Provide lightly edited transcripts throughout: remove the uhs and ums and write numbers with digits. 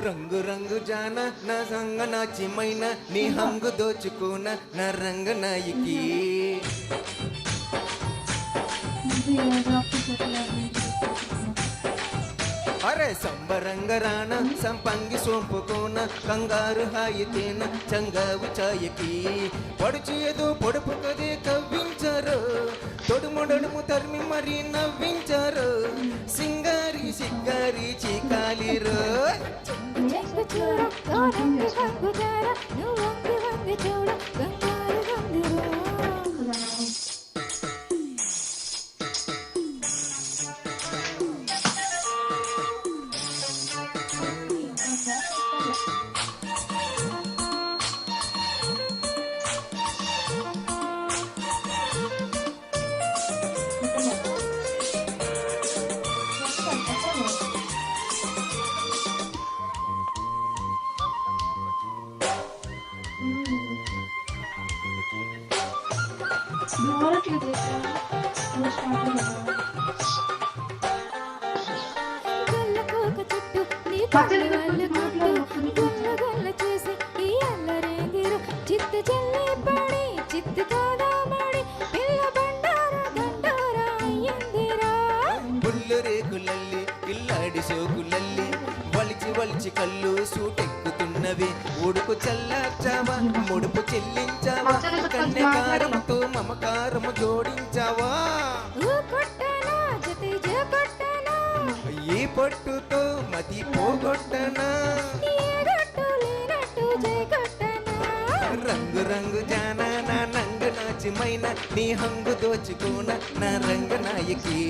రంగు రంగు జాన నా సంగ నాచిమైన నీ హంగు దోచుకోన నా రంగ నాయకి అరే సంబరంగ రాన సంపంగి సోంపుకోన కంగారు హాయితేన చంగావు చాయకి పొడుచు ఏదో పొడుపు కదే కవ్వించారు తొడుముడడుము తరిమి మరీ నవ్వించారు సింగారి సిగ్గారి చీకాలిరో రేకులల్లి కిల్లాడి సోకులల్లి వలిచి వలిచి కళ్ళు సూటెక్కుతున్నవి ఉడుకు చల్లార్చావా ముడుపు చెల్లించావా కన్యకారముతో మమకారము జోడించావా ఈ పట్టుతో మతి పోగొట్టనా రంగు రంగు జానా నా నంగు నాచిమైన నీ హంగు దోచుకోన నా రంగ నాయకి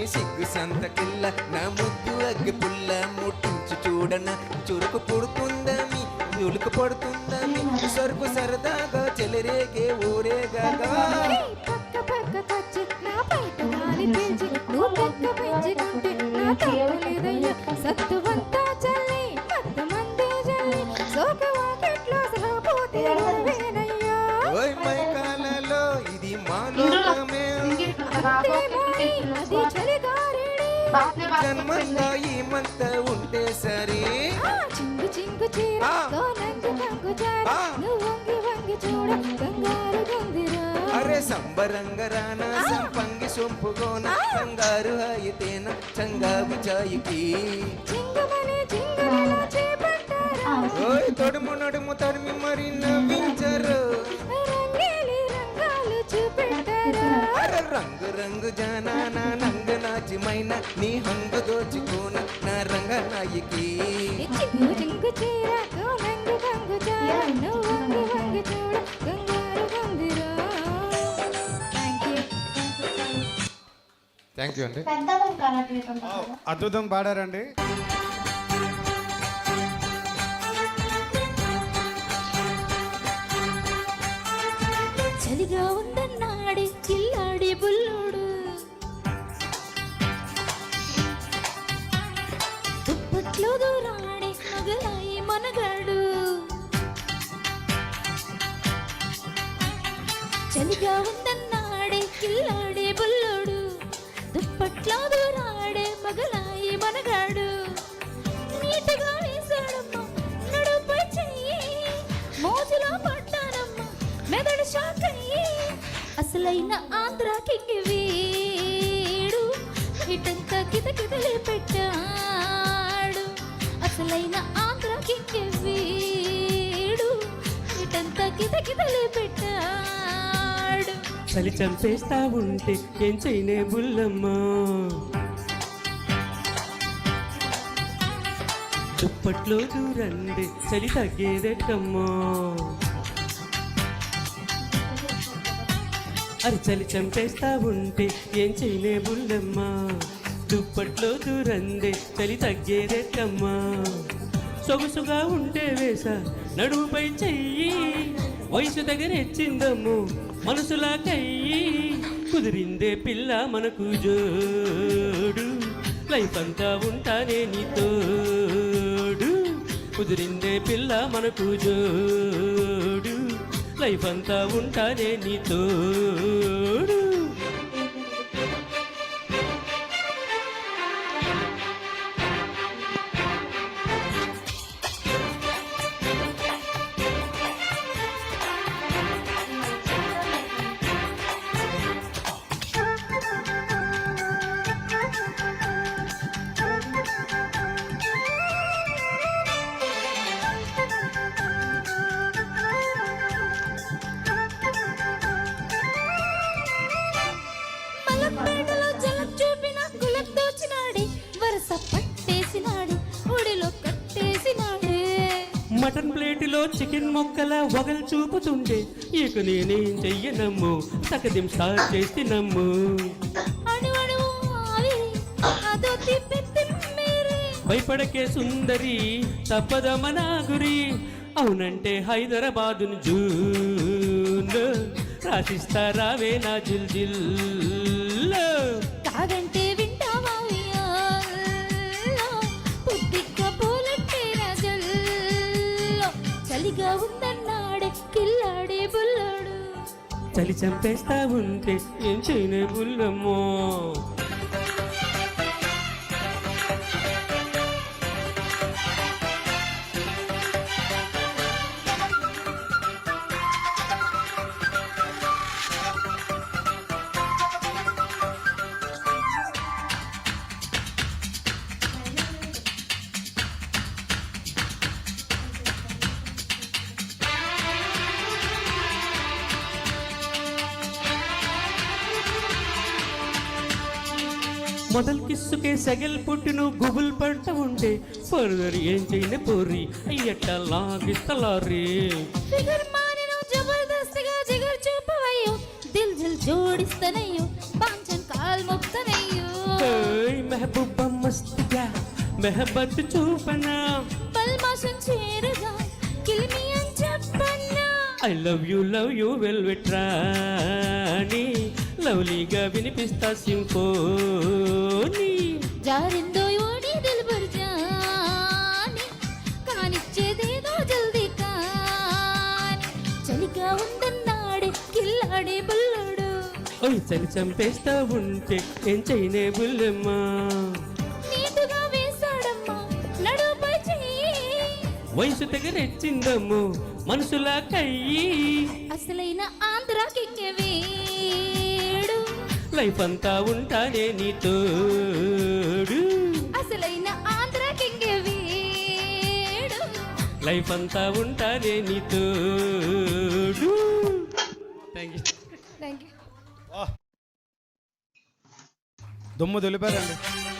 సిగ్గు సంతకిల్ల నా ముద్దు అగ్గి పుల్ల ముట్టించి చూడన చురుకు పుడుతుందని ఉలుకు పడుతుందని సరుకు సరదాగా చెలరేగే ఊరేగా మైకాలలో ఇది మాలోకమే జన్మంలో ఈ మంత ఉంటే సరే అరే సంబరంగ రానా సంపంగి సొంపుగోన కంగారు అయితేన చంగావు చాయికి తొడుము నడుము తడిమి మరి నవ్వించరు రంగు రంగు జానా నా నంగ నాచిమైన నీ హంగు దోచుకోన నా రంగ నాయకి థ్యాంక్ యూ అండి. అద్భుతం పాడారండి. చలిగా ఉందన్నాడే కిల్లాడి బుల్లుడు దుప్పట్లో దూరాడే మగలాయి మనగాడు చలిగా ఉందన్నాడే కిల్లాడి బుల్లుడు దుప్పట్లో దూరాడే మగలాయి మనగాడు నీటిగా వేసాడమ్మా నడుపై చెయ్యి మోజులో పడ్డానమ్మా మెదడు షాకయ్యి అసలైన ఆంధ్ర కింగ్ వీడు ఇటంతా కితకితలే పెట్టాడు అసలైన ఆంధ్ర కింగ్ వీడు ఇటంతా కితకితలే పెట్టాడు చలి చంపేస్తా ఉంటే ఏం చేయనే బుల్లమ్మా దుప్పట్లో దూరండి చలి తగ్గేదెట్టమ్మా అరి చలి చంపేస్తా ఉంటే ఏం చేయనే బుల్లమ్మా దుప్పట్లో దూరందే చలి తగ్గేదెక్కమ్మా సొగసుగా ఉంటే వేస నడుముపై చెయ్యి వయసు దగ్గరెచ్చిందమ్ము మనసులా కయ్యి కుదిరిందే పిల్ల మనకు జోడు లైఫ్ అంతా ఉంటానే నీతోడు కుదిరిందే పిల్ల మనకు జోడు లైఫ్ అంతా ఉంటానే నీతోడు మలపేటలో జలం చూపిన కులం దోచినాడే వరస పట్టేసినాడే ఒడిలో కట్టేసినాడే మటన్ ప్లేటులో చికెన్ మొక్కల వగలు చూపుతుండే ఇక నేనేం చెయ్యనమ్ము తకదిం స్టార్ట్ చేసి నమ్ము అణువణువు ఆవిరి అదో తిప్పెత్తి మేరే భయపడకే సుందరి తప్పదమనా గురి అవునంటే హైదరాబాదును జూన్ రాసిస్తారావే నా జిల్ జిల్ కాదంటే వింటావా ఉయ్యాలో పుట్టిక్క పూలట్టే రజల్లో చలిగా ఉందన్నాడే కిల్లాడే బుల్లోడు చలి చంపేస్తా ఉంటే ఏం చేయనే బుల్లమ్మో మొదల్ కిస్సుకే సెగల్ పుట్టిను గుబుల్ పడ్డ ఉంటే ఫర్దర్ ఏం చేయనే పోరి అయ్యట్ట లాగిస్తలారి ఫిగర్ మానిను జబర్దస్తిగా జిగర్ చూపవయ్యో దిల్ దిల్ జోడిస్తనయ్యో పాంచన్ కాల్ మొక్తనయ్యో మెహబూబా మస్తుగా మెహబత్ చూపనా పల్మాషన్ చేరుగా కిల్మి అని చెప్పన్నా ఐ లవ్ యూ వెల్వెట్ రాణి లవ్లీగా వినిపిస్తా సింఫోనీ జారిందో ఓడి దిల్ బర్జాని కానిచ్చేదేదో జల్దీ కాని చలిగా ఉందన్నాడే కిల్లాడే బుల్లోడు ఓయ్ చలి చంపేస్తా ఉంటే ఏం చేయనే బుల్లమ్మా నీటుగా వేశాడమ్మా నడుపై చెయ్యి వయసు తెగరెచ్చిందమ్ము మనసులా కయ్యి అసలైన ఆంధ్ర కిక్కే వీడు లైఫ్ అంతా ఉంటానే నీతోడు అసలైన ఆంధ్ర కిక్కే వీడు లైఫ్ అంతా ఉంటానే నీతోడు థ్యాంక్ యూ థ్యాంక్ యూ దుమ్ము దులిపారండి